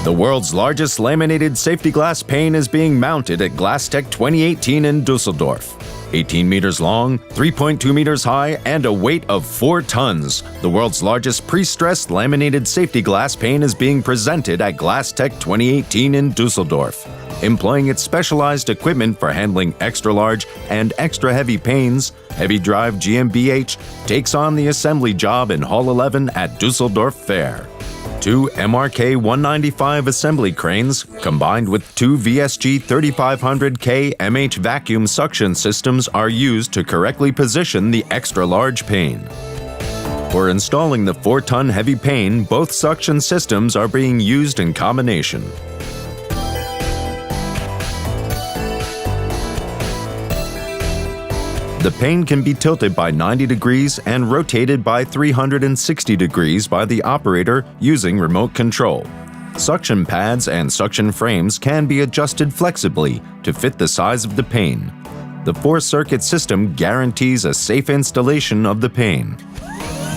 The world's largest laminated safety glass pane is being mounted at glasstec 2018 in Dusseldorf. 18 meters long, 3.2 meters high, and a weight of 4 tons, the world's largest pre-stressed laminated safety glass pane is being presented at glasstec 2018 in Dusseldorf. Employing its specialized equipment for handling extra-large and extra-heavy panes, Heavydrive GmbH takes on the assembly job in Hall 11 at Dusseldorf Fair. 2 MRK 195 assembly cranes, combined with 2 VSG 3500K MH vacuum suction systems, are used to correctly position the extra-large pane. For installing the 4-ton heavy pane, both suction systems are being used in combination. The pane can be tilted by 90 degrees and rotated by 360 degrees by the operator using remote control. Suction pads and suction frames can be adjusted flexibly to fit the size of the pane. The 4-circuit system guarantees a safe installation of the pane.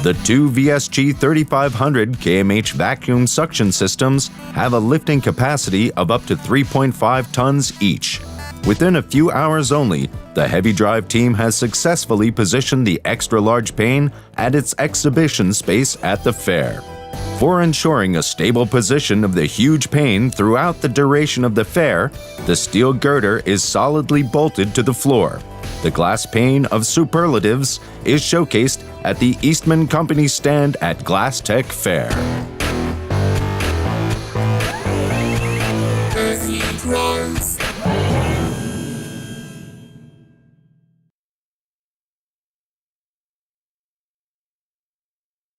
The 2 VSG 3500 kmh vacuum suction systems have a lifting capacity of up to 3.5 tons each. Within a few hours only, the Heavydrive team has successfully positioned the extra-large pane at its exhibition space at the fair. For ensuring a stable position of the huge pane throughout the duration of the fair, the steel girder is solidly bolted to the floor. The glass pane of superlatives is showcased at the Eastman Company stand at Glasstec Fair. Heavydrive.